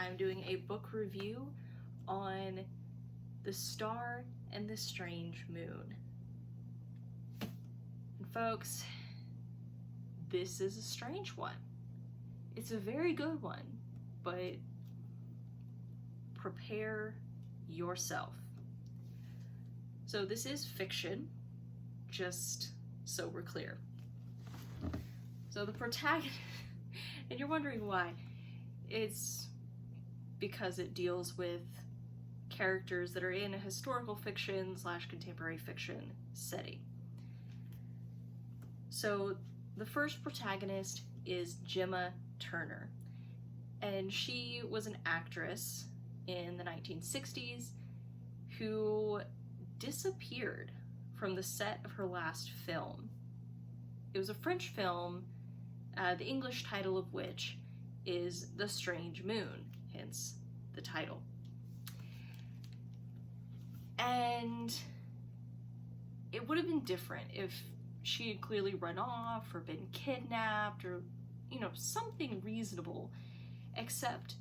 I'm doing a book review on The Star and the Strange Moon. And folks, this is a strange one. It's a very good one, but prepare yourself. So this is fiction, just so we're clear. So the protagonist, and you're wondering why, it's because it deals with characters that are in a historical fiction / contemporary fiction setting. So the first protagonist is Gemma Turner, and she was an actress in the 1960s who disappeared from the set of her last film. It was a French film, the English title of which is The Strange Moon, hence the title. And it would have been different if she had clearly run off or been kidnapped or, something reasonable, except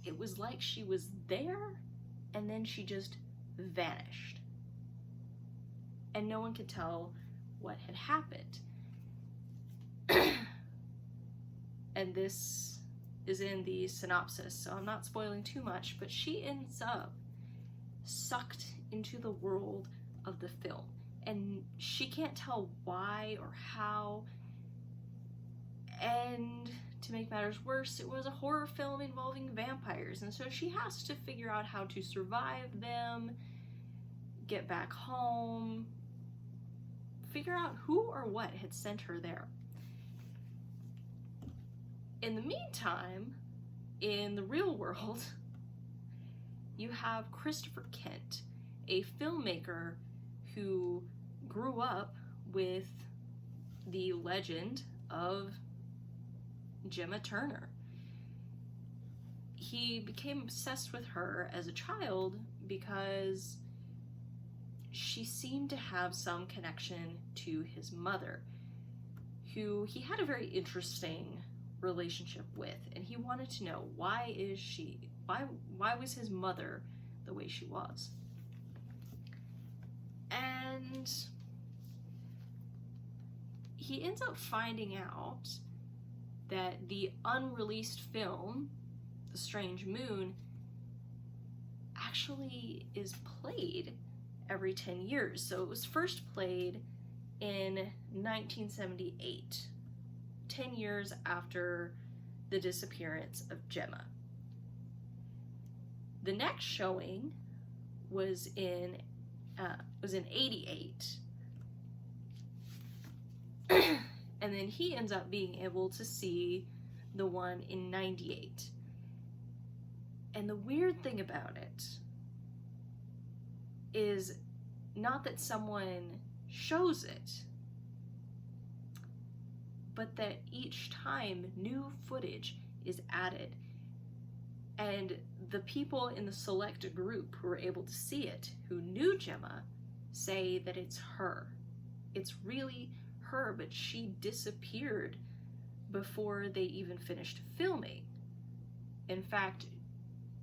it was like she was there and then she just vanished. And no one could tell what had happened. And this is in the synopsis, so I'm not spoiling too much, but she ends up sucked into the world of the film. And she can't tell why or how. And to make matters worse, it was a horror film involving vampires, and so she has to figure out how to survive them, get back home, figure out who or what had sent her there. In the meantime, in the real world, you have Christopher Kent, a filmmaker who grew up with the legend of Gemma Turner. He became obsessed with her as a child because she seemed to have some connection to his mother, who he had a very interesting relationship with, and he wanted to know why was his mother the way she was. And he ends up finding out that the unreleased film, The Strange Moon, actually is played every 10 years. So it was first played in 1978, 10 years after the disappearance of Gemma. The next showing was in 88. And then he ends up being able to see the one in 98. And the weird thing about it is not that someone shows it, but that each time new footage is added. And the people in the select group who were able to see it, who knew Gemma, say that it's her. It's really her, but she disappeared before they even finished filming. In fact,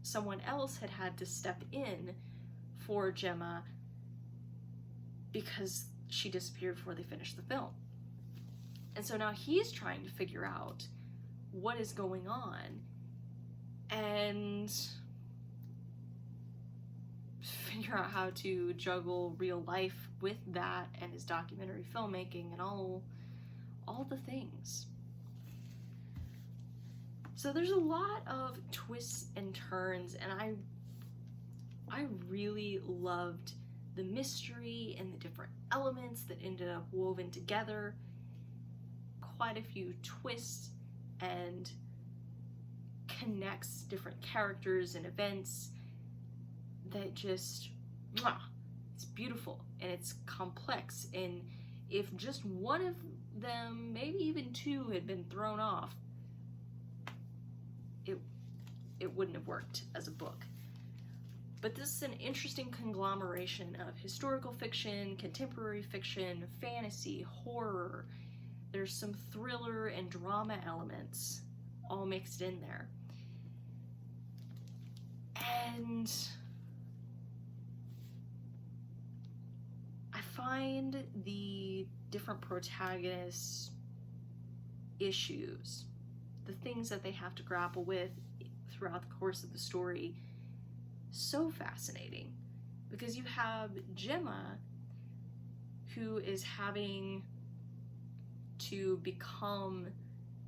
someone else had to step in for Gemma because she disappeared before they finished the film. And so now he's trying to figure out what is going on and figure out how to juggle real life with that and his documentary filmmaking and all the things. So there's a lot of twists and turns, and I really loved the mystery and the different elements that ended up woven together. Quite a few twists and connects different characters and events that just, it's beautiful and it's complex. And if just one of them, maybe even two, had been thrown off, it wouldn't have worked as a book. But this is an interesting conglomeration of historical fiction, contemporary fiction, fantasy, horror. There's some thriller and drama elements all mixed in there. And I find the different protagonists' issues, the things that they have to grapple with throughout the course of the story, so fascinating. Because you have Gemma, who is having to become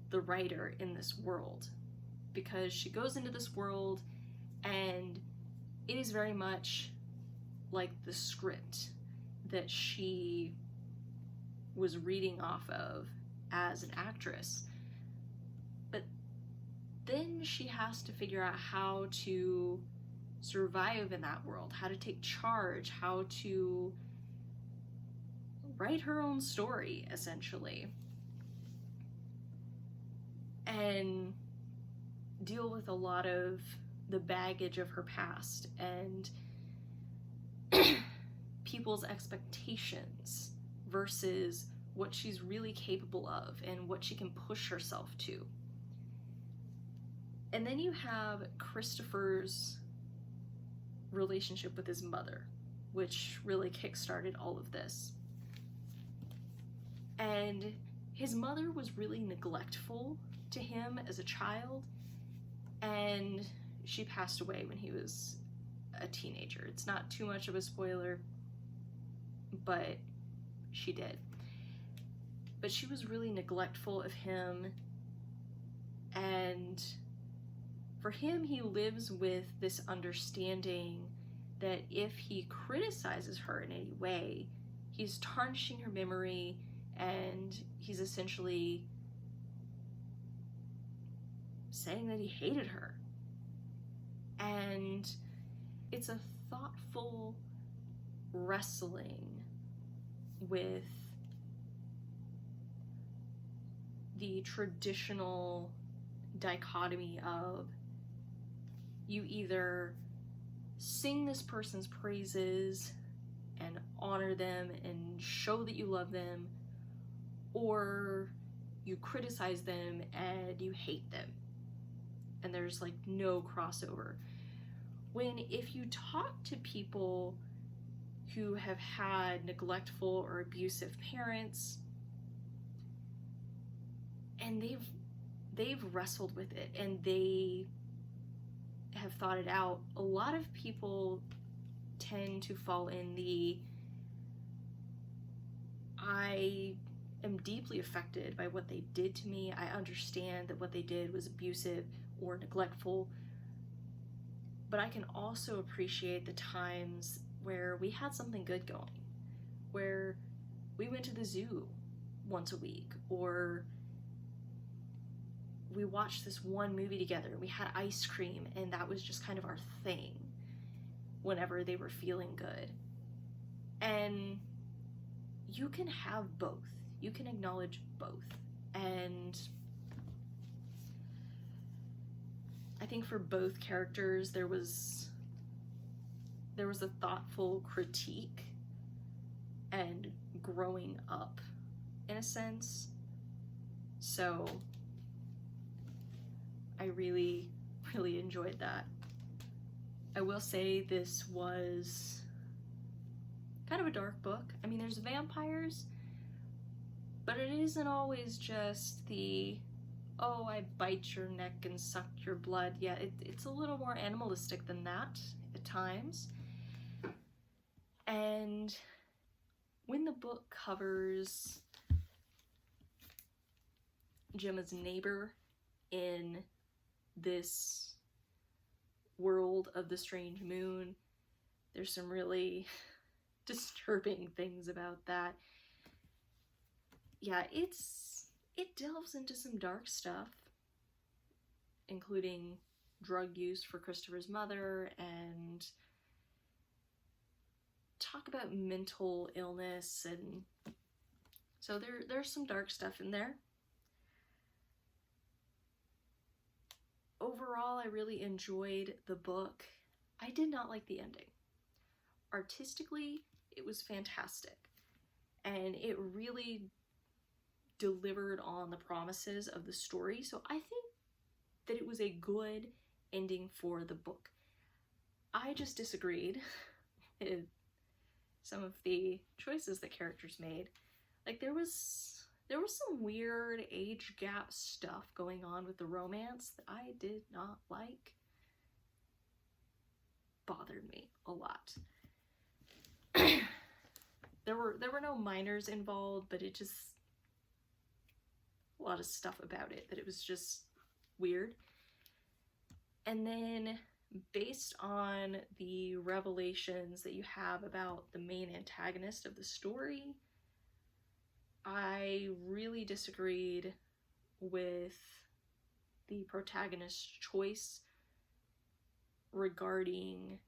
the writer in this world, because she goes into this world and it is very much like the script that she was reading off of as an actress. But then she has to figure out how to survive in that world, how to take charge, how to write her own story, essentially, and deal with a lot of the baggage of her past and people's expectations versus what she's really capable of and what she can push herself to. And then you have Christopher's relationship with his mother, which really kickstarted all of this. And his mother was really neglectful to him as a child, and she passed away when he was a teenager. It's not too much of a spoiler, but she did. But she was really neglectful of him, and for him, he lives with this understanding that if he criticizes her in any way, he's tarnishing her memory, and he's essentially saying that he hated her. And it's a thoughtful wrestling with the traditional dichotomy of you either sing this person's praises and honor them and show that you love them, or you criticize them and you hate them. And there's like no crossover. When if you talk to people who have had neglectful or abusive parents, and they've wrestled with it and they have thought it out, a lot of people tend to fall in the I am deeply affected by what they did to me. I understand that what they did was abusive or neglectful, but I can also appreciate the times where we had something good going, where we went to the zoo once a week, or we watched this one movie together, we had ice cream, and that was just kind of our thing whenever they were feeling good. And you can have both. You can acknowledge both. And I think for both characters, there was a thoughtful critique and growing up, in a sense. So I really, really enjoyed that. I will say this was kind of a dark book. I mean, there's vampires, but it isn't always just the, oh, I bite your neck and suck your blood. Yeah, it's a little more animalistic than that at times. And when the book covers Gemma's neighbor in this world of the strange moon, there's some really disturbing things about that. Yeah, it delves into some dark stuff, including drug use for Christopher's mother, and talk about mental illness, and so there's some dark stuff in there. Overall, I really enjoyed the book. I did not like the ending. Artistically, it was fantastic, and it really delivered on the promises of the story, so I think that it was a good ending for the book. I just disagreed with some of the choices that characters made. Like, there was some weird age gap stuff going on with the romance that I did not like. Bothered me a lot. There were no minors involved, but it just, a lot of stuff about it that it was just weird. And then based on the revelations that you have about the main antagonist of the story, I really disagreed with the protagonist's choice regarding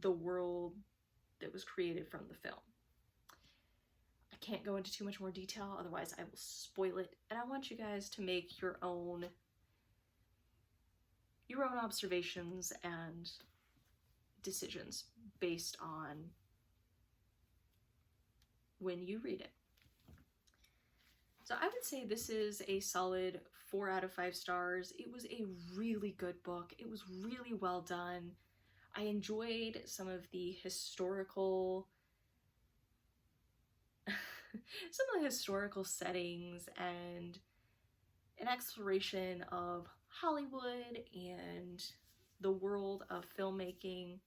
the world that was created from the film. I can't go into too much more detail, otherwise I will spoil it, and I want you guys to make your own observations and decisions based on when you read it. So I would say this is a solid 4 out of 5 stars. It was a really good book. It was really well done. I enjoyed some of the historical settings and an exploration of Hollywood and the world of filmmaking,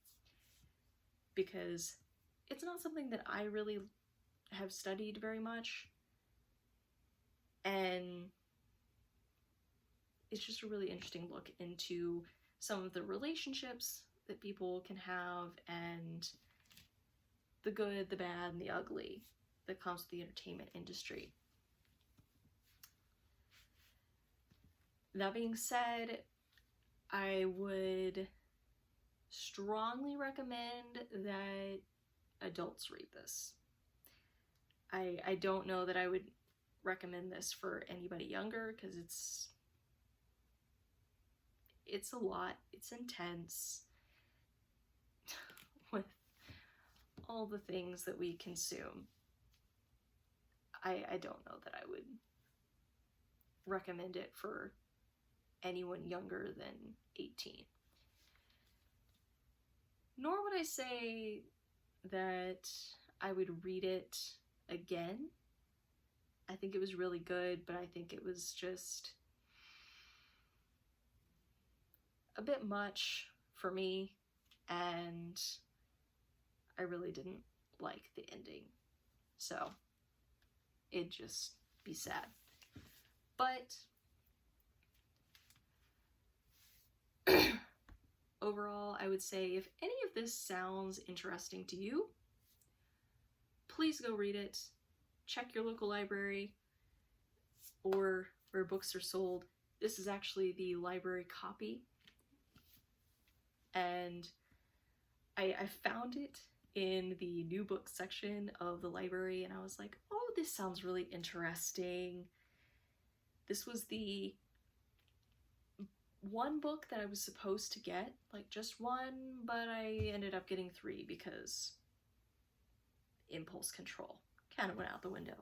because it's not something that I really have studied very much, and it's just a really interesting look into some of the relationships that people can have and the good, the bad, and the ugly that comes with the entertainment industry. That being said, I would strongly recommend that adults read this. I don't know that I would recommend this for anybody younger, because it's a lot. It's intense with all the things that we consume. I don't know that I would recommend it for anyone younger than 18. Nor would I say that I would read it again. I think it was really good, but I think it was just a bit much for me, and I really didn't like the ending. So it'd just be sad. But overall, I would say if any of this sounds interesting to you, please go read it. Check your local library or where books are sold. This is actually the library copy, and I found it in the new book section of the library, and I was like, oh, this sounds really interesting. This was the one book that I was supposed to get, like just one, but I ended up getting 3 because impulse control kind of went out the window.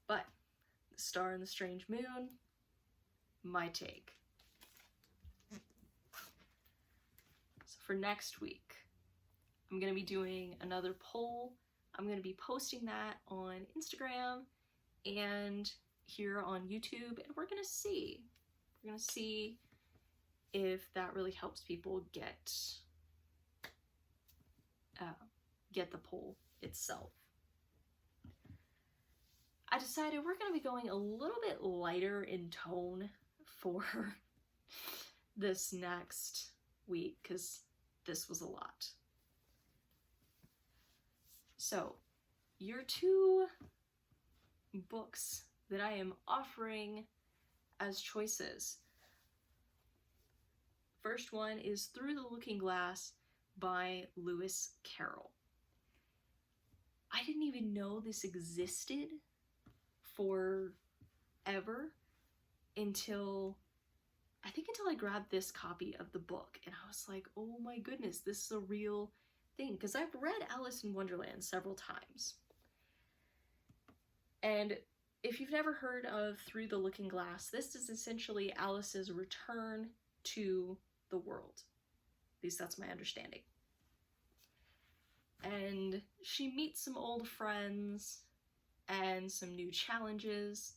But The Star and the Strange Moon, my take. So for next week, I'm going to be doing another poll. I'm going to be posting that on Instagram and here on YouTube, and we're going to see. We're going to see if that really helps people get the poll itself. I decided we're going to be going a little bit lighter in tone for this next week, because this was a lot. So, your 2 books that I am offering as choices. First one is Through the Looking Glass by Lewis Carroll. I didn't even know this existed forever until I grabbed this copy of the book, and I was like, oh my goodness, this is a real thing, because I've read Alice in Wonderland several times. And if you've never heard of Through the Looking Glass, this is essentially Alice's return to the world. At least that's my understanding. And she meets some old friends and some new challenges.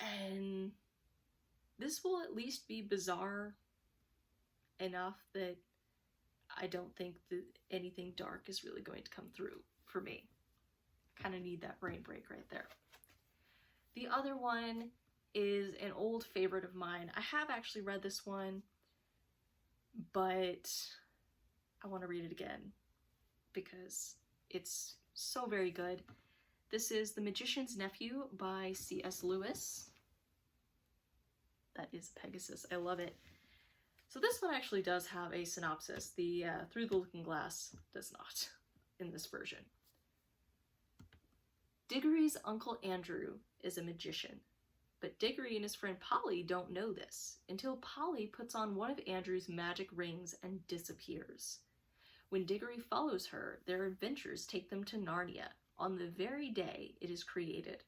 And this will at least be bizarre enough that I don't think that anything dark is really going to come through for me. Kind of need that brain break right there. The other one is an old favorite of mine. I have actually read this one, but I want to read it again because it's so very good. This is The Magician's Nephew by C.S. Lewis. That is Pegasus. I love it. So this one actually does have a synopsis. The Through the Looking Glass does not in this version. Diggory's Uncle Andrew is a magician, but Diggory and his friend Polly don't know this until Polly puts on one of Andrew's magic rings and disappears. When Diggory follows her, their adventures take them to Narnia on the very day it is created.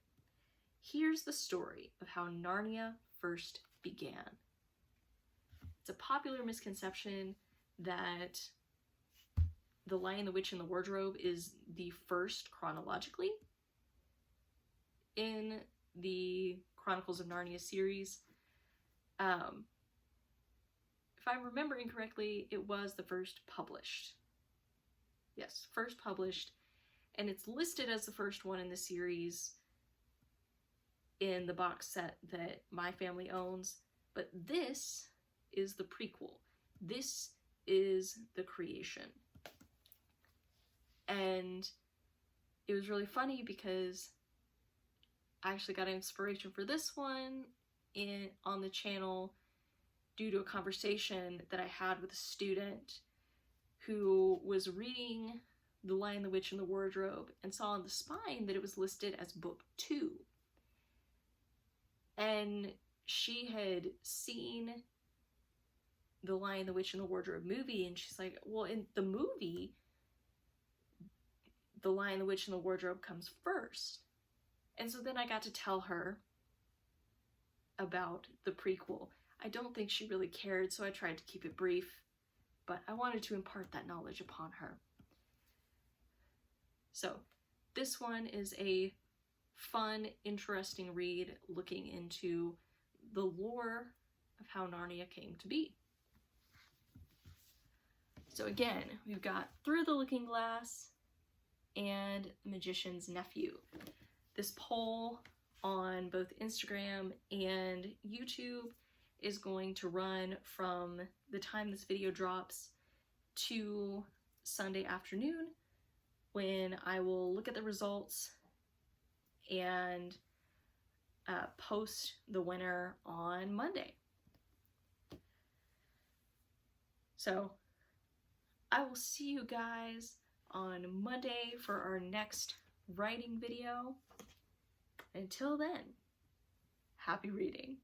Here's the story of how Narnia first began. It's a popular misconception that The Lion, the Witch, and the Wardrobe is the first chronologically in the Chronicles of Narnia series. If I'm remembering correctly, it was the first published. Yes, first published, and it's listed as the first one in the series in the box set that my family owns, but this is the prequel. This is the creation. And it was really funny because I actually got inspiration for this one on the channel due to a conversation that I had with a student who was reading The Lion, the Witch, and the Wardrobe and saw on the spine that it was listed as book 2. And she had seen The Lion, the Witch, and the Wardrobe movie, and she's like, well, in the movie, The Lion, the Witch, and the Wardrobe comes first. And so then I got to tell her about the prequel. I don't think she really cared, so I tried to keep it brief, but I wanted to impart that knowledge upon her. So this one is a fun, interesting read looking into the lore of how Narnia came to be. So again, we've got Through the Looking Glass and Magician's Nephew. This poll on both Instagram and YouTube is going to run from the time this video drops to Sunday afternoon, when I will look at the results and post the winner on Monday. So I will see you guys on Monday for our next writing video. Until then, happy reading.